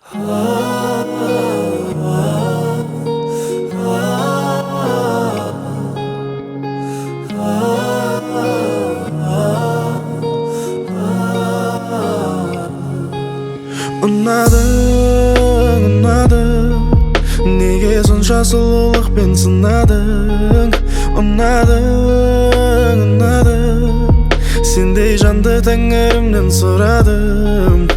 Unadың, неге сонша сұлулықпен сынадың? Unadың, сендей жанды тәңірімнен сұрадым.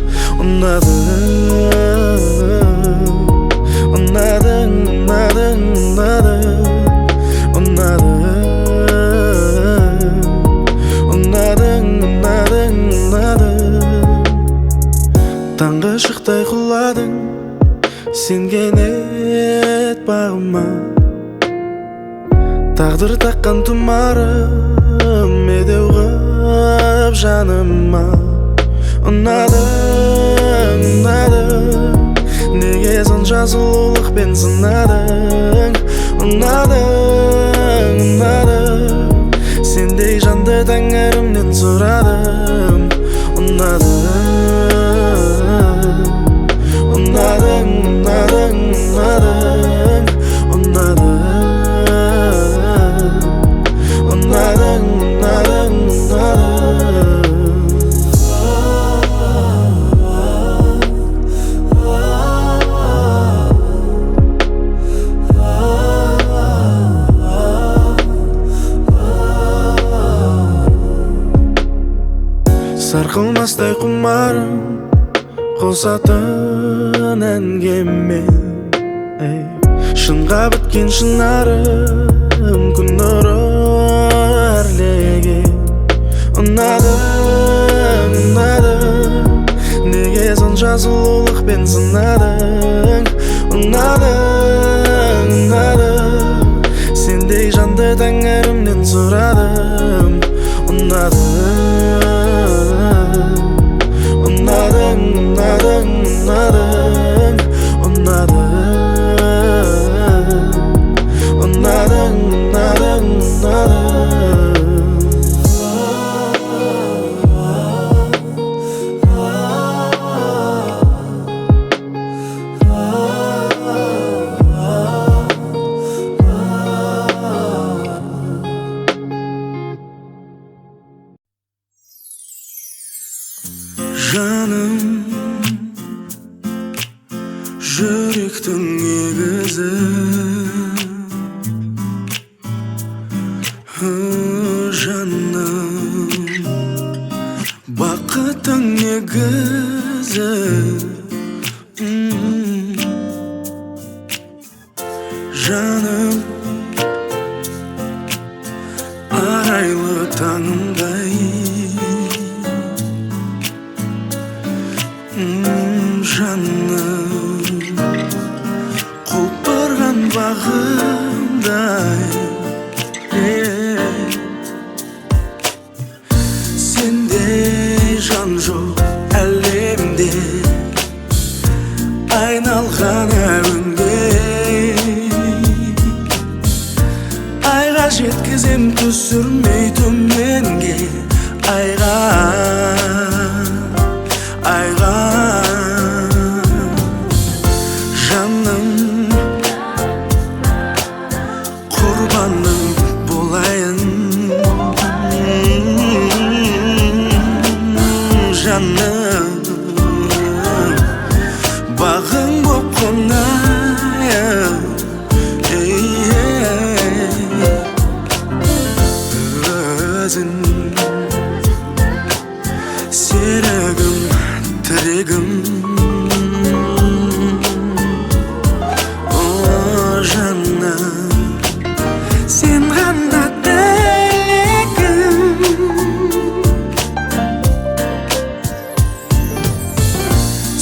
Таңғы шықтай құладың, сенген ет бағыма. Тағдыр таққан тұмарым, медеу ғып жаныма. Ұнадың, неге сонша сұлулықпен сынадың? Ұнадың, сендей жанды тәңірімнен сұрадым. Сарқылмастай құмарым, қосатын әнгемен. Шынға біткен шынарым, күн нұры әрлеген. Ұнадың, неге сонша сұлулықпен сынадың? Ұнадың, сендей жанды тәңірімнен сұрадым. Жаным, жүректің негізі. Жаным, бақыттың негізі. Жаным, арайлы таңымдай. Жаным, құлпырған бағымдай. Сендей жан жоқ әлемде, айналған әуенге. Айға жеткізем түсірмей төменге. Айға жаным, құрбаның болайын. Жаным, бағың боп қонайын. Өзің серігім, тірегім. Сен ғана тілегім.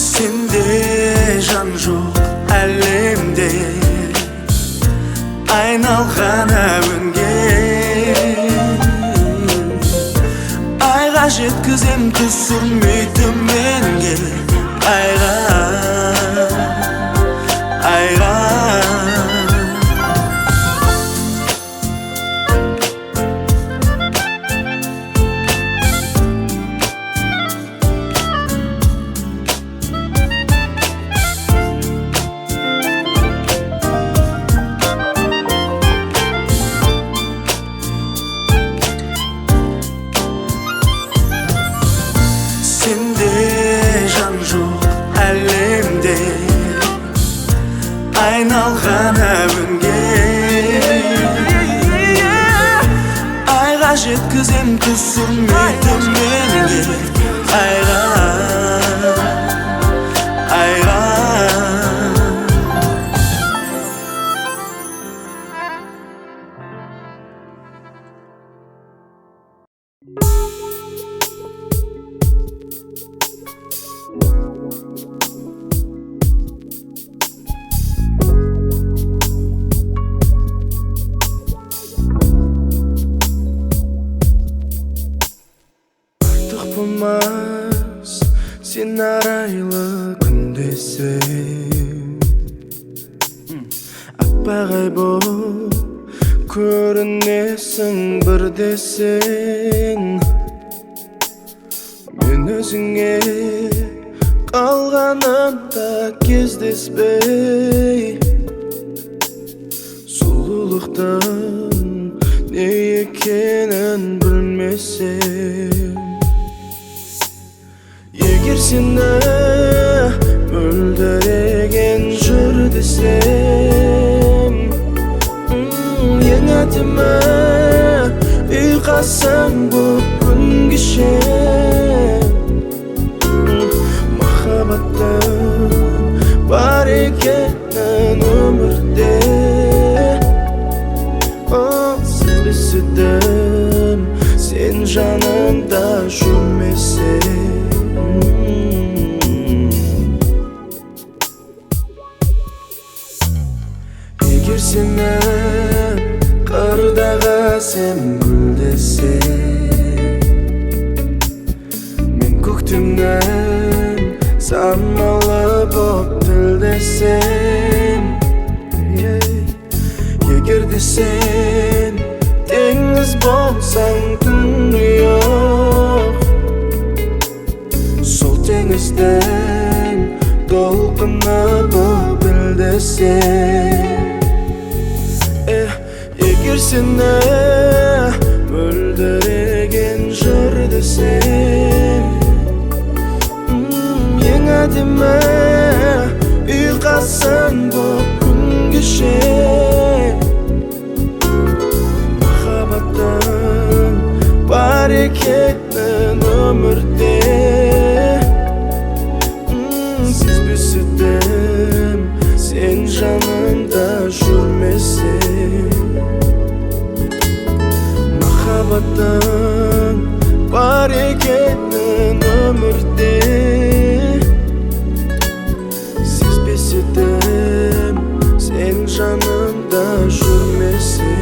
Сенде жан жоқ әлемде, айналған әуенге. Айға жеткізем түсірмей төменге. Айға ayналған әуенге айға жеткізем түсірмей төменге айға болмас сен арайлы күндесің аппақ ай боп көрінесің бірдесің мен өзіңе қалғанымда кездеспей сұлулықтың не екенін білмесем егер сені мөлдіреген жүр десем ең әдемі ұйқасың боп күн кешем махаббаттың бар екенін өмірде сезбесідім сен жанымда жүрмесең егер сені қырдағы сен гүлдесең мен көктемнің самалы боп тілдесем егер де сен теңіз болсаң тұңғиық сол теңіздің толқыны боп білдесем егер сені мөлдіреген жыр десем ең әдемі ұйқасың боп күн кешем махаббаттың бар екенін өмірде сезбесідім сен жанымда жүрмесең махаббаттың бар екенін өмірде сезбесідім сен жанымда жүрмесең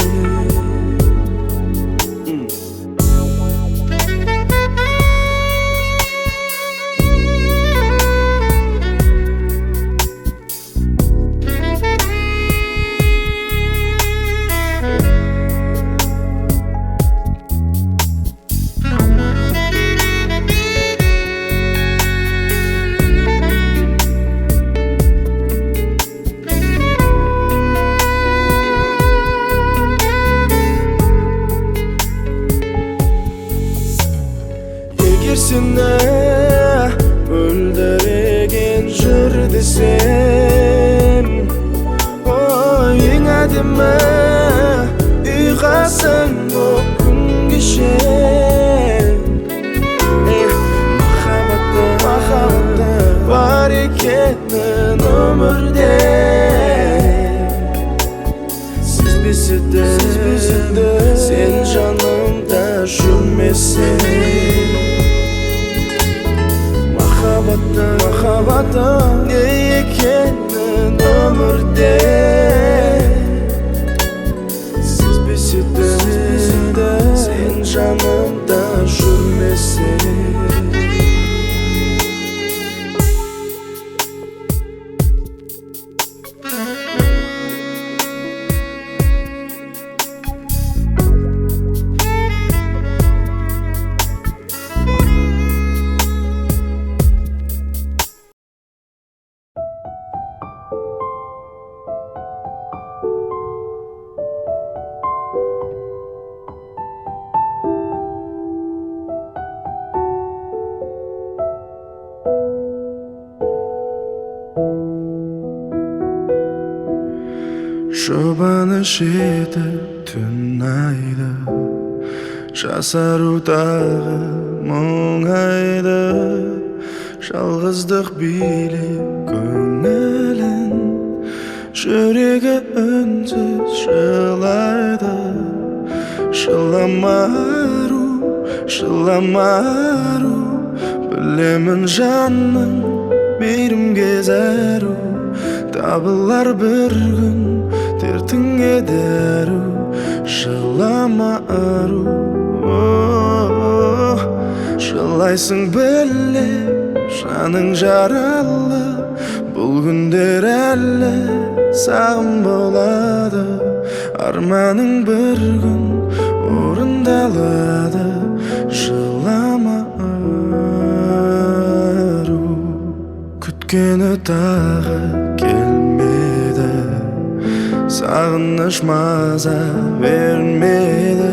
егер сені мөлдіреген жүр десем ең әдемі ұйқасың боп күн кешем махаббаттың бар екенін өмірде сезбесідім сен жанымда жүрмесең махаббаттың не екенін өмірде сезбесідім сен жанымда жүрмесең Şobanış etip tün ayda Şasaru dağı muңayda Жалғыздық билеп көңілін Жүрегі үнсіз жылайды Жылама ару Білемін жанның мейірімге зәру Табылар бір күн дертіңе дәру Жылама ару Жылайсың білем жаның жаралы Бұл күндер әлі сағым болады Арманың бір күн орындалады Жылама ару Күткені тағы келмеді Сағыныш маза бермеді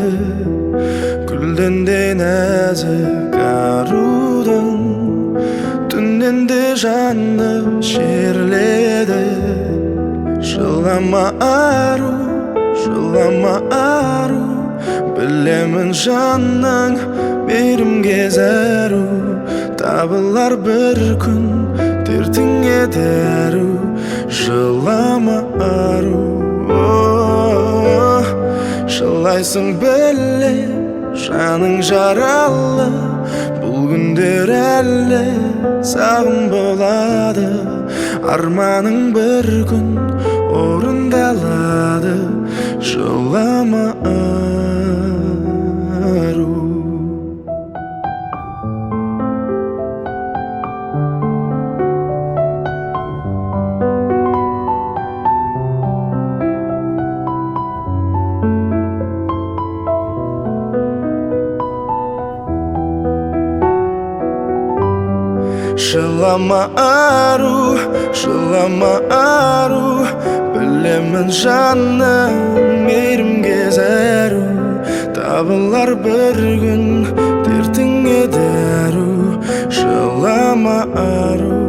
Гүлден де нәзік арудың Түннен де жанды шерледі Жылама ару Білемін жанның мейірімге зәру Табылар бір күн дертіңе дәру Жылама ару Жылайсың білем жаның жаралы Бұл күндер әлі сағым болады Арманың бір күн орындалады Жылама ару Жылама ару Білемін жанның мейірімге зәру Табылар бір күн дертіңе дәру Жылама ару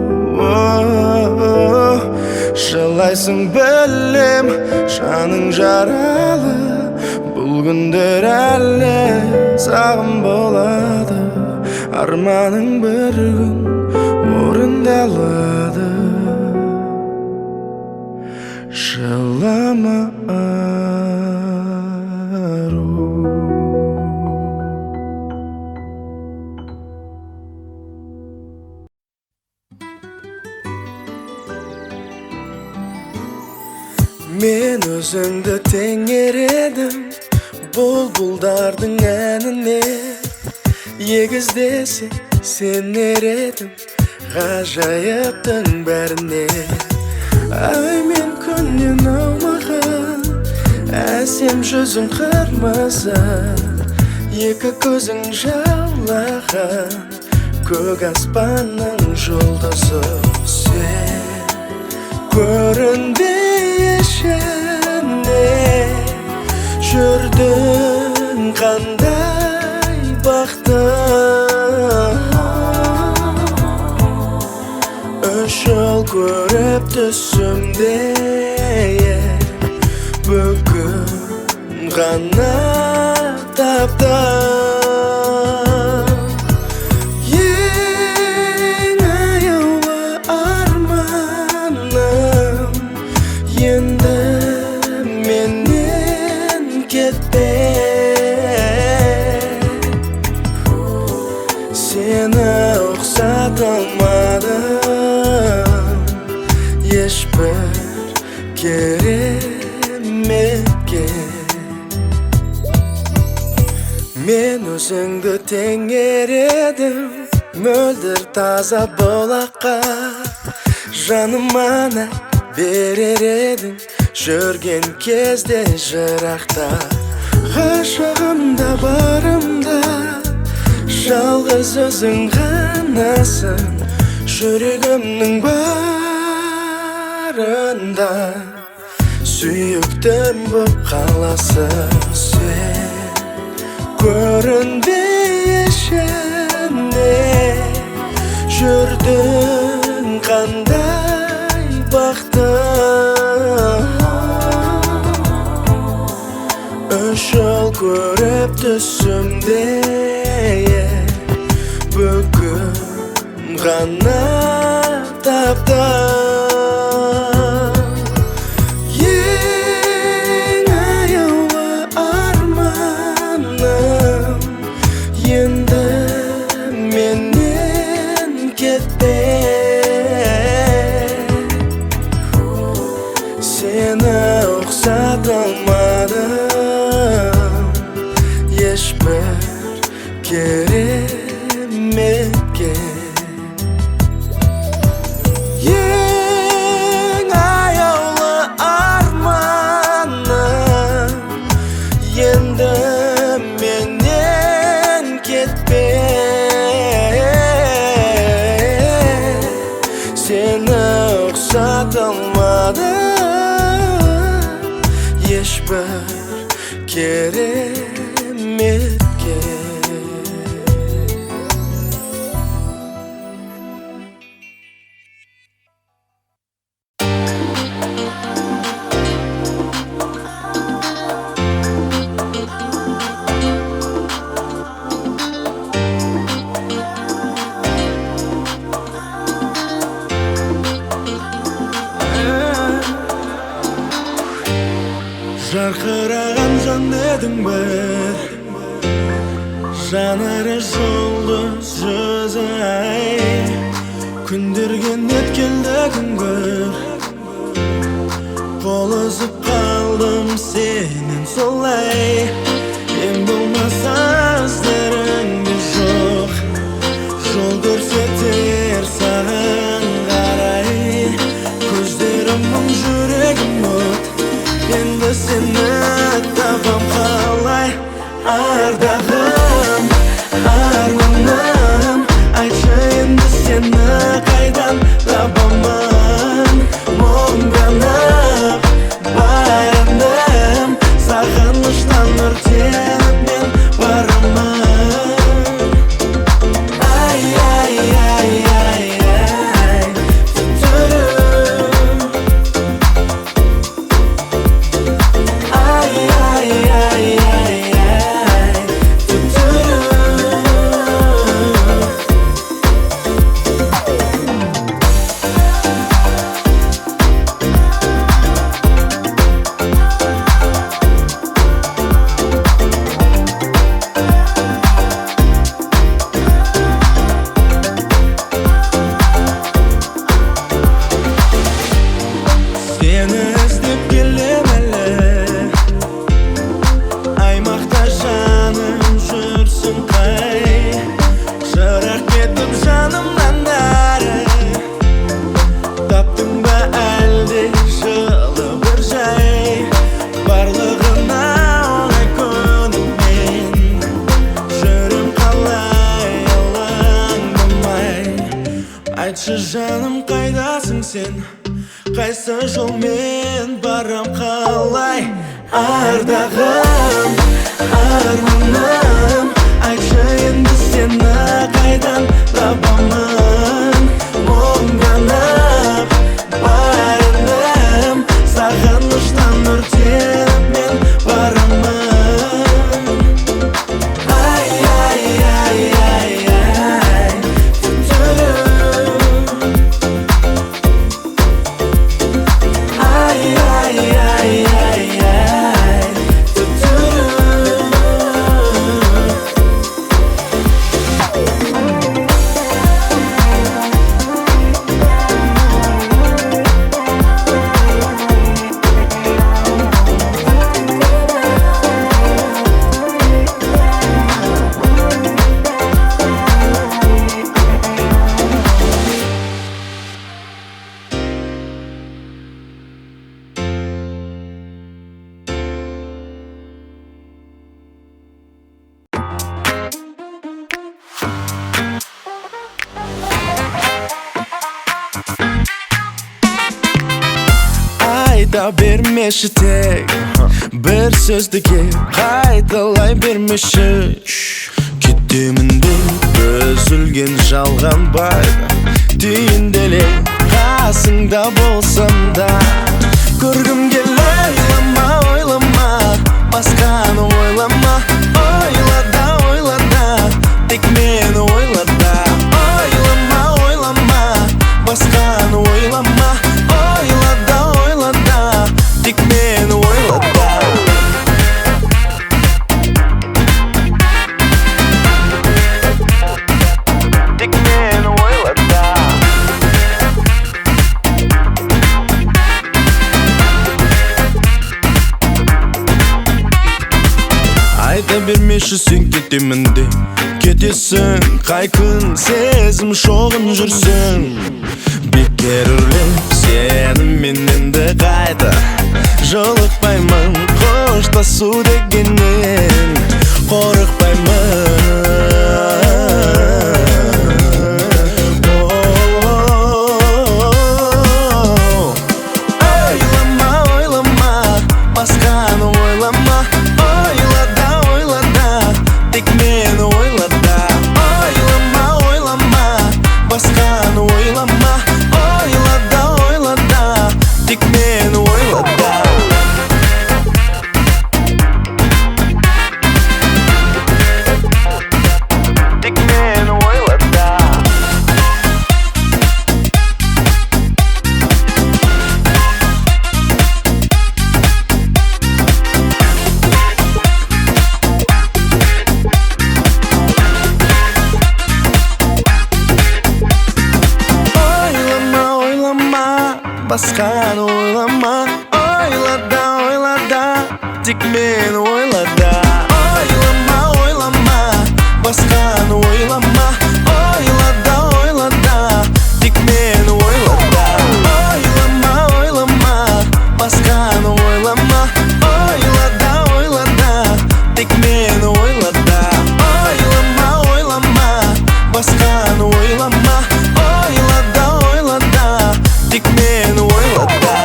Жылайсың білем жаның жаралы Бұл күндер әлі сағым болады Арманың бір күн орындалады Жылама ару Мен өзіңді теңередім Бұлбұлдардың әніне Егіздесе сенер едім Ғажайыптың бәріне Ай мен күннен аумаған Әсем жүзің қырмызы Екі көзің жаулаған Көк аспанның жұлдызы Сен көрінбе ішіне Жүрдің қандай бақты Үш жыл көріп түсімде Бүгін ғана таптым Ең аяулы арманым Енді менен кетпе Сені ұқсата алмадым Ешбір кереметке Мен өзіңді теңередім Мөлдір таза бұлаққа Жаныма нәр берер едің Жүрген кезде жырақта Ғашығымда барымда Жалғыз өзің ғанасың Жүрегімнің барында Сүйіктім боп қаласың Сен көрінбе ішіне Жүрдің қандай бақты Ошол көрүп түсүмдө бүгүн гана таптым ең аяулы арманым енді менен кетпе сені ұқсата алмадым ешбір кереметке ең аяулы арманым енді менен кетпе сені ұқсата алмадым ешбір кереметке жарқыраған жан едің бір жанары жұлдыз жүзі ай күндерге өткелді күнгір қол үзіп қалдым сенен солай ең болмаса іздеріңде жоқ жол көрсетер саған қарай көздерім мың жүрегім от енді сені табам қалай ардағым арманым айтшы енді сені қайдан табамын мұңданып баяндым сағыныштан өртеніп мен барамын ай ай ай ай ай түтүрім ай ай ай ай ай түтүрім сені іздеп келем әлі аймақта жаным жүрсің қай жырақ кетіп жанымнан әрі таптың ба әлде жылы бір жай барлығына оңай көніп мен жүрем қалай алаңдамай айтшы жаным қайдасың сен қайсы жолмен барам қалай ардағым арманым айтшы енді сені қайдан табамын мұңданып баяндым сағыныштан өртеніп мен барамын ай ай ай ай ай түтүрім ай ай ай ай ай түтүрім айта бермеші тек бір сөздіге қайталай бермеші кетемін деп үзілген жалған байда түйінделе қасыңда болсам да көргім келеді ойлама Başkаны oylama. Oyla da oyla da, tek meni oyla da. Oylama oylama, başkаны oylama. Oyla da, tek meni oyla da. Tek meni oyla da. Ayda bermешісің кетемін де кетесің, қай күн сезім шоғын жүрсің. Бекер үрлеп сені мен енді қайта жолықпаймын, қоштасу дегеннен қорықпаймын. Ойлама, ойлама, басқаны ойлама. Ойла да, тек мені ойла да. Ойлама, ойлама, басқаны ойлама. Ойла да, тек мені ойла да. Тек мені ойла да. Başkаны oylama. Oyla da, tek meni oyla da. Oylama, oylama, başkаны oylama. Oyla da, tek meni oyla da. Oylama, oylama, başkаны oylama. Oyla da, tek meni oyla da. Oylama, oylama, başkаны oylama. Oyla da, tek meni oyla da.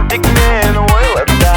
Tek meni oyla da.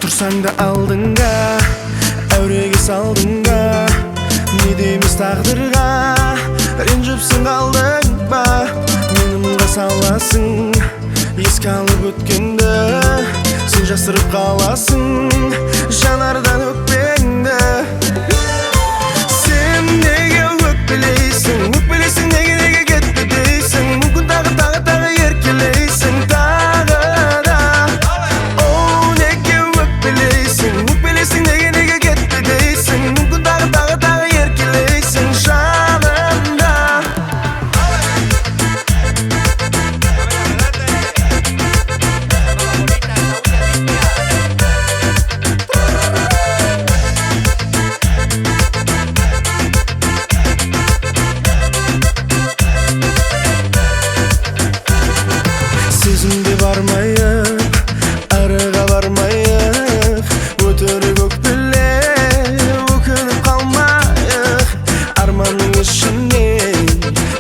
Tursan da aldınga, әуреге салдыңга. Не дейміз тағдырға, ренжіпсің қалдың ба? Менімға саласың, еске алып өткенді. Сен жасырып қаласың, жанардан өкпеңді. Сен неге өкпелейсің, неге кетті дейсің. Мүмкін тағы еркелейсің тағы да. Оу, неге өкпелейсің, неге кетті дейсің. Мүмкін тағы еркелейсің жанымда. Сезімде бармайық, арыға бармайық. Өтірік өкпеле, өкініп қалмайық. Арманның ішінен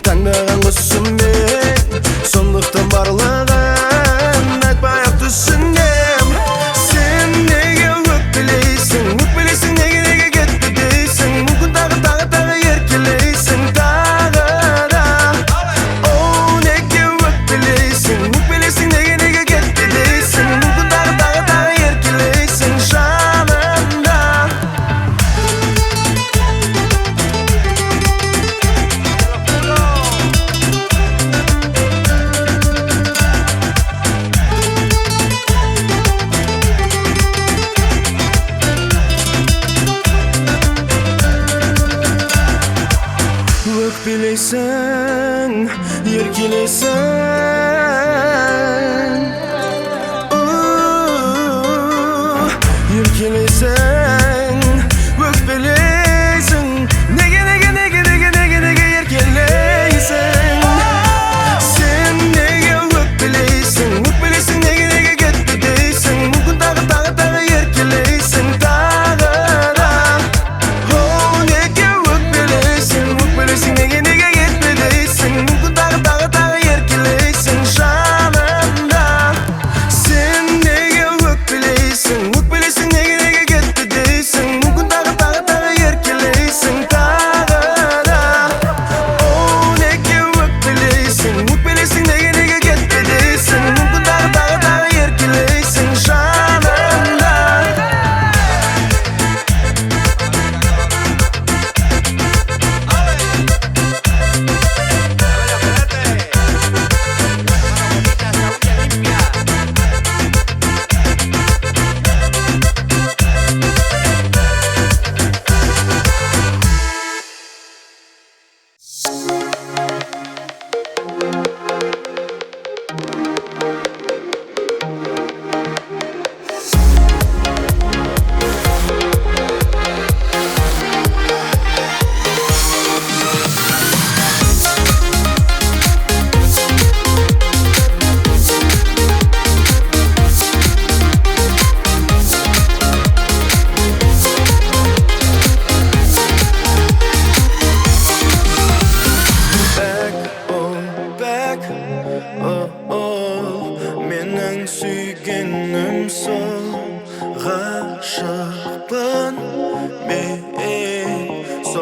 таңдаған құсыммен, сондықтан барлығын айтпай-ақ түсінем. Сен неге өкпелейсің, неге кетті дейсің. Мүмкін тағы еркелейсің тағы да. Оу, неге өкпелейсің, неге кетті дейсің. Мүмкін тағы еркелейсің жанымда. Өкпелейсің, еркелейсің. Еркелейсің, өкпелейсің. Неге еркелейсің.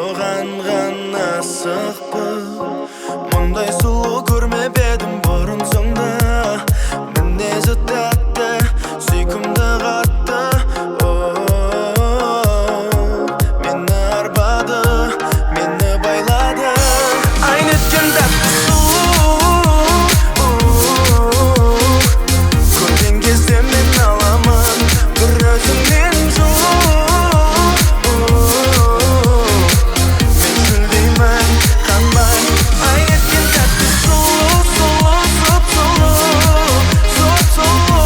соған ғана асықпын. Мұндай сұлу көрмеп едім бұрын соңды. Мінезі тәтті, сүйкімді қатты. Мені арбады, мені байлады. Ай неткен тәтті сұлу. Көрген кезде мен аламын бір өзіңнен жылу. Мен шөлдеймін қанбай. Ай неткен тәтті сұлу, сұлу, сұп-сұлу, сұп-сұлу.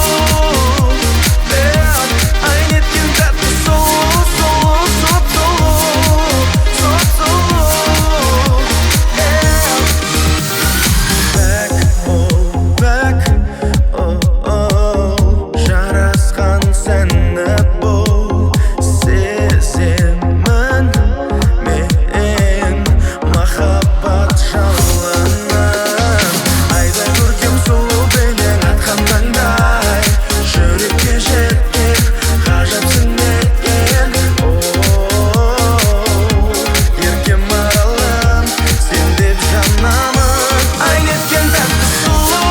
Ай неткен тәтті сұлу, сұлу, сұп-сұлу, сұп-сұлу. Back, oh, back, oh, oh. Жарасқан сәні бұл сеземін мен махаббат жалынын. Айдай көркем сұлу бейнең атқан таңдай, жүрекке жеткен ғажапсың екен. Еркем аралым, сен деп жанамын. Ай неткен тәтті сұлу.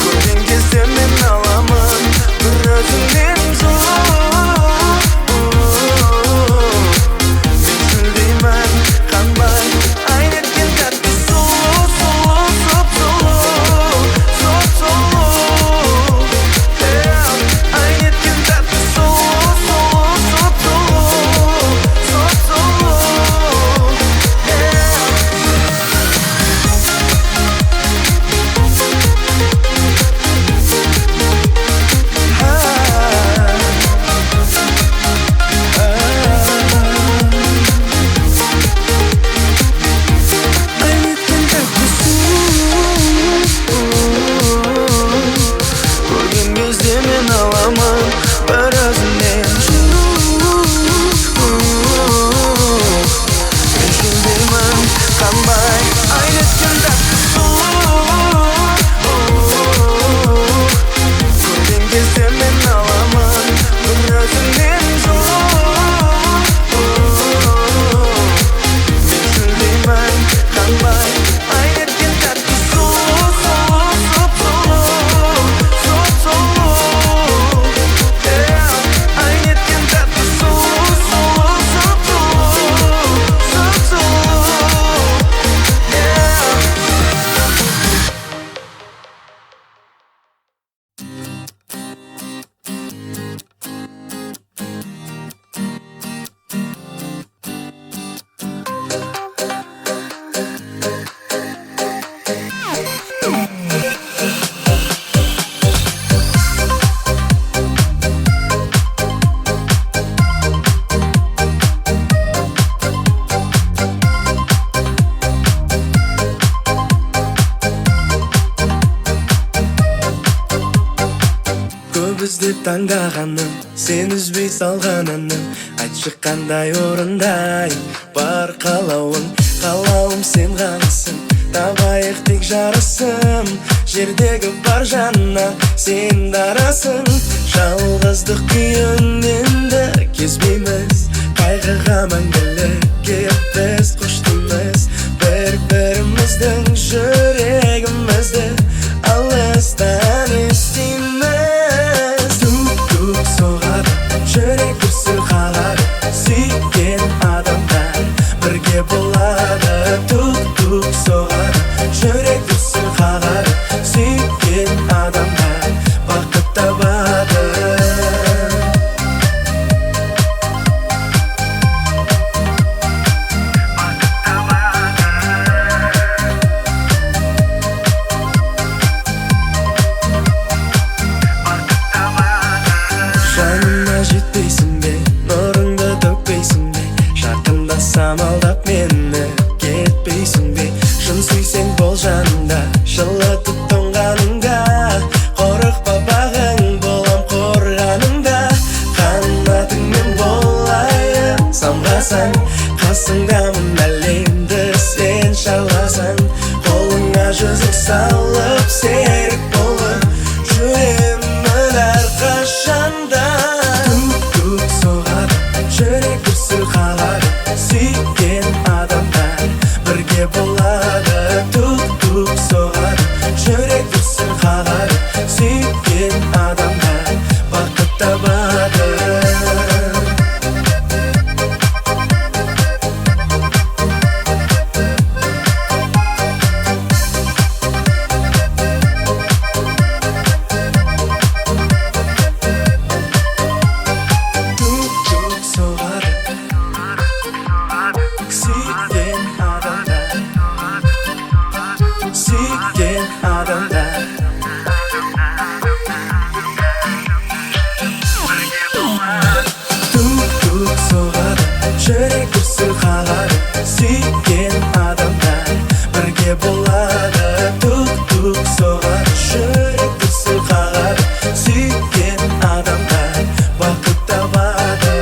Көрген кезде мен аламын бір өзіңнен жылу. Мен шөлдеймін қанбай. Ай неткен тәтті сұлу, сұлу, сұп-сұлу, сұп-сұлу. Ай неткен тәтті сұлу, сұлу, сұп-сұлу, сұп-сұлу. Ай неткен тәтті сұлу. Көрген кезде мен аламын бір өзіңнен жылу. Мен шөлдеймін қанбай. Ай неткен тәтті сұлу. Көрген кезде мен аламын бір өзіңнен жылу. Мен шөлдеймін қанбай. Ай неткен тәтті сұлу, сұлу, сұп-сұлу, сұп-сұлу. Ай неткен тәтті сұлу, сұлу, сұп-сұлу, сұп-сұлу. Көп іздеп таңдағаным, сен үзбей салған әнім. Айтшы қандай орындай бар қалауың. Қалауым сен ғанасың, табайық тек жарысым. Жердегі бар жанна сен дарасың. Жалғыздық күйін енді кезбейміз. Қайғыға мәңгілікке біз қоштымыз. Бір-біріміздің жүрегімізді алыстан естиміз. Тук-тук соғады, жүрек дүрсіл қалады. Сүйген адамдар бірге болады. Тук-тук соғады, жүрек дүрсіл қалады. Сүйген адамдар бақыт табады. Жанына жетпейсің бе, нұрыңды төкпейсің бе? Жақындасам алдап мені кетпейсің бе? Шын сүйсең бол жанымда, жылытып тоңғаныңда. Қорықпа бағың, болам қорғаныңда. Қанатыңмен болайын, самғасаң. Қасыңдамын әлемді сен шарласаң. Қолыңа жүзік салып серік болып жүремін әрқашанда. Тук-тук соғады, қалады. Сүйген адамдар бірге болады. Тук-тук соғады, жүрек дүрсіл қағады. Сүйген адамдар бақыт табады. Жүрек дүрсіл қағады, сүйген адамдар бірге болады. Тук-тук соғады, жүрек дүрсіл қағады. Сүйген адамдар бақыт табады.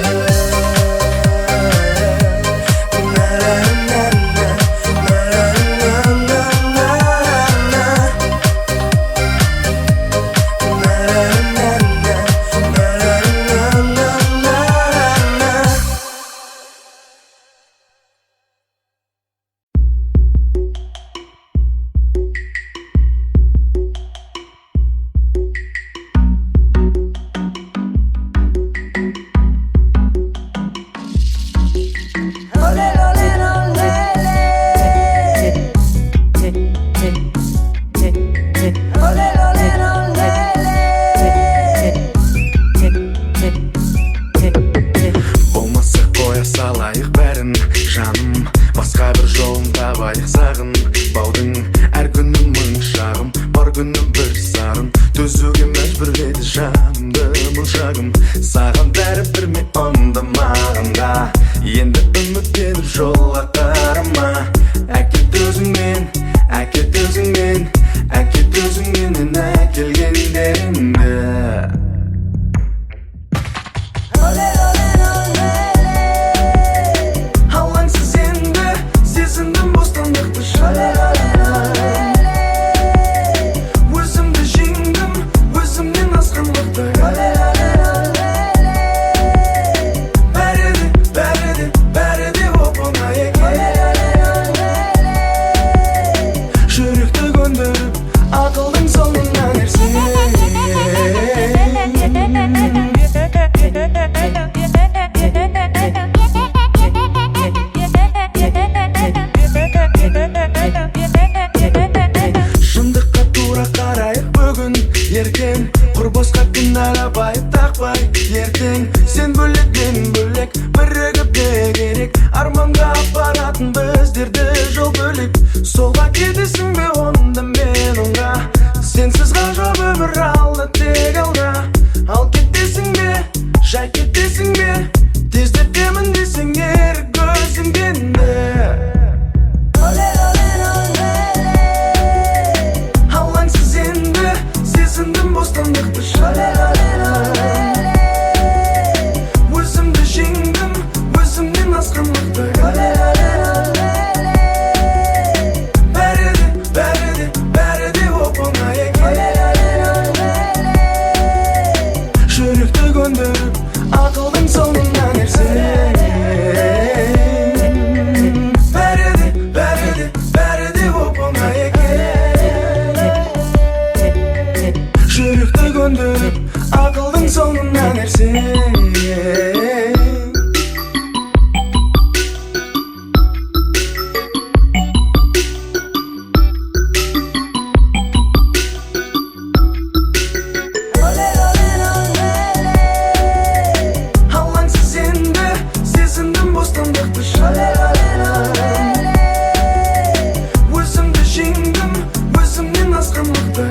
Болмаса қоя салайық бәрін, жаным, басқа бір жолын табайық сағын. Баудың әр күні мың шағым, бар күні бір сағын. Төзуге мәжбүрледі жанымды мұншағым. Саған бәрібір ме онда маған да, енді үміттеніп жолға қарама. Әкет өзіңмен, әкет өзіңмен, әкет өзіңменен әкелгендеріңді. Алаңсыз енді сезіндім бостандықты өзімді жеңдім, өзімнен асқан мықты. Бәрі де оп-оңай екен. Жүректі көндіріп ақылдың соңынан ерсең. Шындыққа тура қарайық бүгін, ертең. Құр босқа күн алабайып тақпай ертең. Сен бөлек, мен бөлек, бірігіп не керек. Арманға апаратын біздерді жол бөлек. Солға кетесің бе онда мен оңға, сенсіз ғажап өмір алда тек алда. Ал кетесің бе, жай кетесің бе, тездетемін десең ерік көзіңденді. Алаңсыз енді сезіндім бостандықты өзімді жеңдім, өзімнен асқан мықты. Бәрі де оп-оңай екен. Жүректі көндіріп ақылдың соңынан ерсең. Бәрі де оп-оңай екен. Жүректі көндіріп ақылдың соңынан ерсең. Алаңсыз енді сезіндім бостандықты өзімді жеңдім, өзімнен асқан мықты.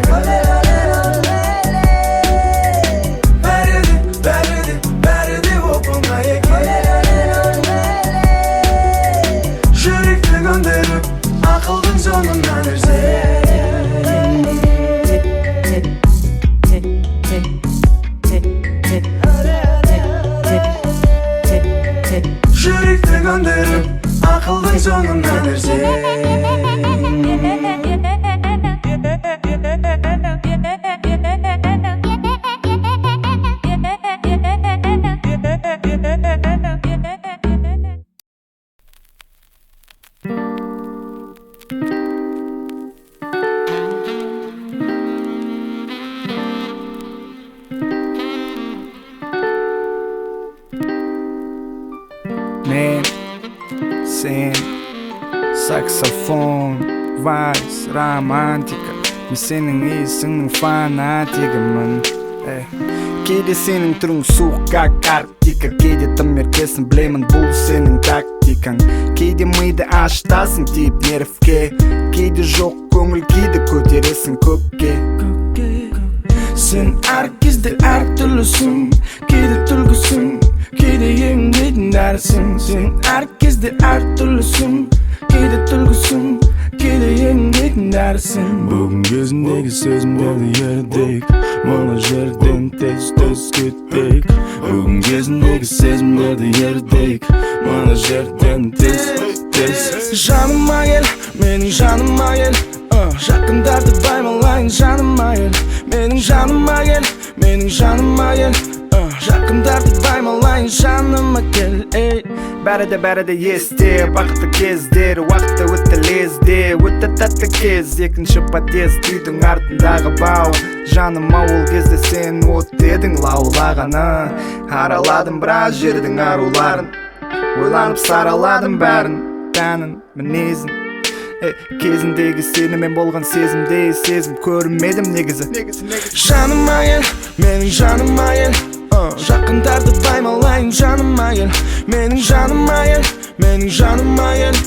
Бәрі де оп-оңай екен. Жүректі көндіріп ақылдың соңынан ерсең. Жүректі көндіріп ақылдың соңынан ерсең. Men, sen, saxofon, vals, romantika. Men senin iyisinin fanatikiman. Кейде сенің түрің суыққа Арктика, кейде тым еркесін білемін, бұл сенің тактикаң. Кейде миды ашытасың тиіп нервке, кейде жоқ көңіл кейде көтересің көкке. Сен әр кезде әр түрлісің, кейде түлкісің, кейде еңбейтін дәрісің. Сен әр кезде әр түрлісің, кейде түлкісің, кейде еңбейтін дәрісің. Бүгін кезіндегі сезімдерді ердік, мұны жерден тез кетейік. Бүгін кезіндегі сезімдерді ердік, мұны жерден тез. Жаныма кел, менің жаныма кел, жақындарды баймалайын жаныма кел. Менің жаныма кел, менің жаныма кел, жақындарды баймалайын жаныма кел. Бәрі де есте, бақытты кездер, уақыты өтті лезде, өтті тәтті кез. Екінші подъезд, үйдің артындағы бау. Жаным ауыл кезде сен от едің лаулағаны. Араладым біраз жердің аруларын, ойланып сараладым бәрін, тәнін, мінезін. Кезіндегі сенімен болған сезімдей сезім көрмедім негізі. Жаныма кел, менің жаныма кел, жақындарды баймалайын жаныма кел. Менің жаныма кел, менің жаныма кел.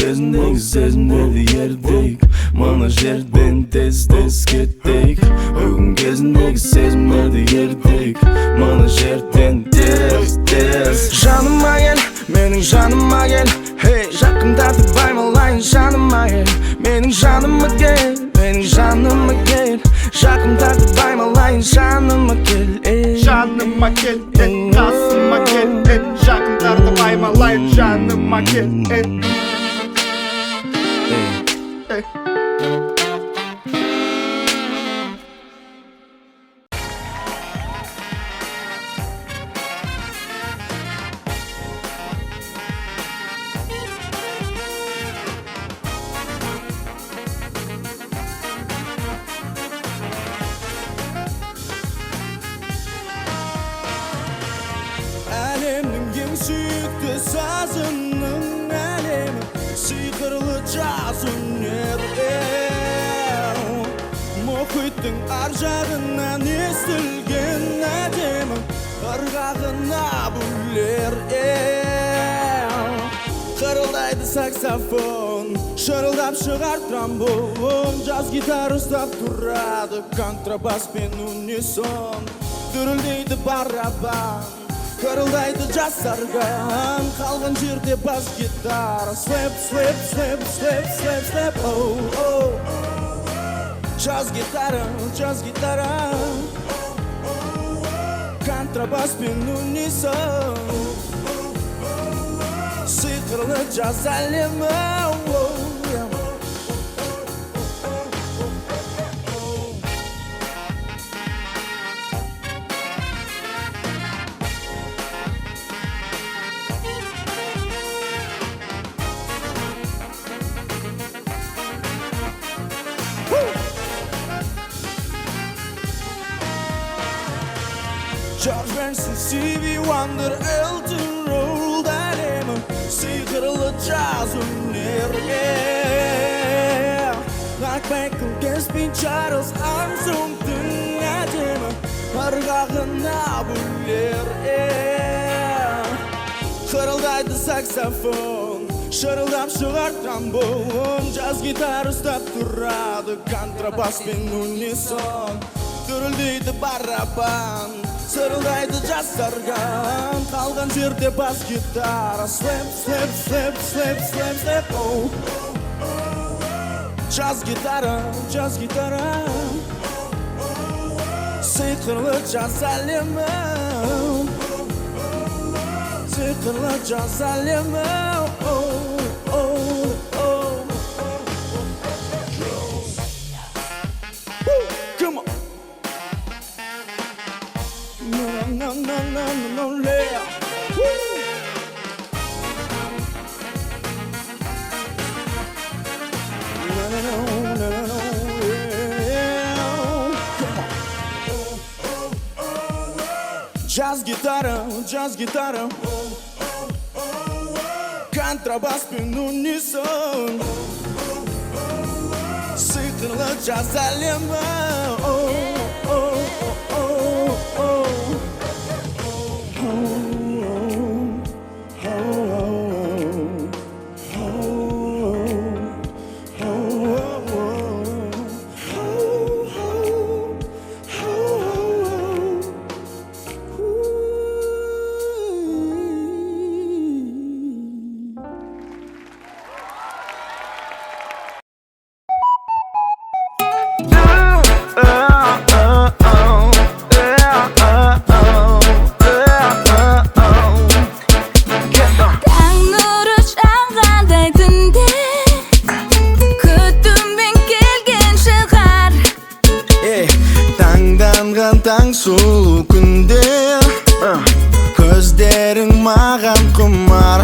Кезіндегі сезімдерді ердік, мұны жерден тез кетейік. Бүгін кезіндегі сезімдерді ердік, мұны жерден тез. Жаныма кел, менің жаныма кел, жақындарды баймалайын жаныма кел. Менің жаныма кел, менің жаныма кел, жақындарды баймалайын жаныма кел. Жаныма кел, қасыма кел, жақындарды баймалайын жаныма кел. Әлемнің ең сүйікті сазының әлемі, сиқырлы джаз өнері. Мұхиттың ар жағынан естілген әдемі ырғағына бөлер. Қырылдайды саксофон, шырылдап шығар тромбон, жаз гитара ұстап тұрады контрабас пен унисон. Дүрілдейді барабан, қырылдайды жас сарган, қалған жерде бас гитара. Слэп, слэп, слэп, слэп, слэп, слэп, оу. Жаз гитара, контрабас пен унисон. Сиқырлы жаз әлемі, George Benson, Stevie Wonder, Elton Roll, әлемі сиқырлы джаз өнері. Like Michael Gaspin, Charles Armstrong'тың әдемі ырғағына бөлер. Қырылдайды саксофон, шырылдап шығар тромбон, жаз гитара ұстап тұрады контрабас пен унисон. Дүрілдейді барабан, сырылдайды жас сарган, қалған жерде бас гитара. Слэп, слэп, слэп, слэп, слэп, слэп, оу. Жаз гитара, сиқырлы жаз әлемі, сиқырлы жаз әлемі, Come on. No, yeah. Woo. Jazz gitarra Kontrabas bir unison Sıkılı jazz alemi Tang sulu kunde Gözlerin mağan kumar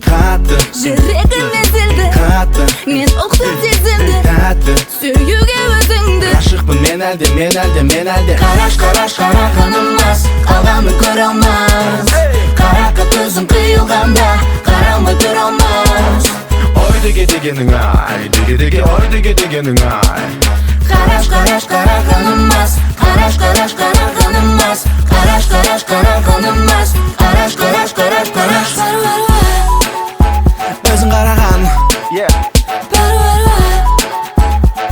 Katı Жүрегім ezildi Katı Men ұқсап сезімді Тәтті Сүюге өзіңді Ғашықпын мен әлде Қараш қарағанымыз Қалғанын көре алмас Қараққа көзім қиылғанда Қарамай тұра алмас Ой деге дегенің ай Ой деге дегенің ай Қараш қарағанымыз Қараш қарағанымыз Қараш қарағанымыз Қараш Өзің қараған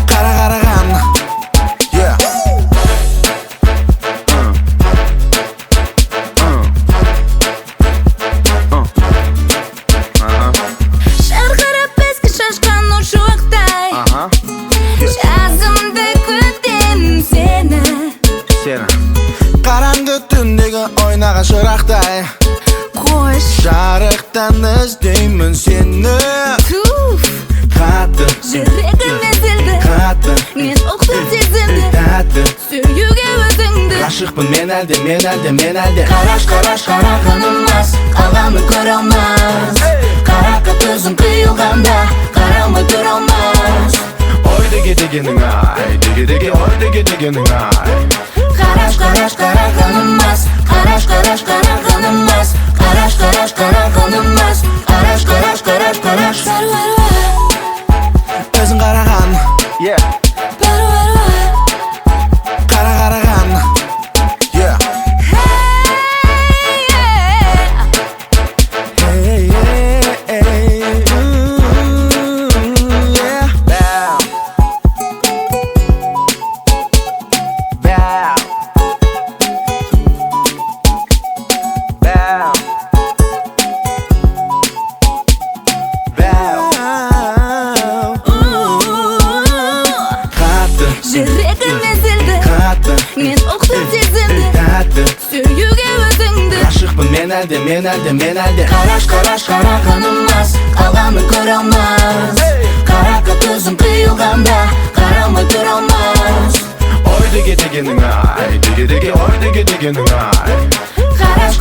Қараған Шарқырап бізге шашқан нұр шуақтай Жазымды күтемін сені Қараңғы түндегі ойнаған шырақтай Қош Жарықтан іздеймін сені Туф Қатты Жүрегім ezildi Қатты Мен ұқсап сезімді Тәтті Сүюге өзіңді Ғашықпын мен әлде Қараш қарағанымыз Қалғанын көре алмас Қараққа көзім қиылғанда Қарамай тұра алмас Ой деге дегенің ай Ой деге дегенің ай Қараш қарағанымыз Қараш қарағанымыз Қараш қарағанымыз Қараш Өзің қараған Қараған Жүрегім ezildi Қатты Мен ұқсап сезімді Тәтті Сүюге өзіңді Ғашықпын мен әлде Қараш қарағанымыз Қалғанын көре алмас Қараққа көзім қиылғанда Қарамай тұра алмас Ой деге дегенің ай Ой деге дегенің ай Қараш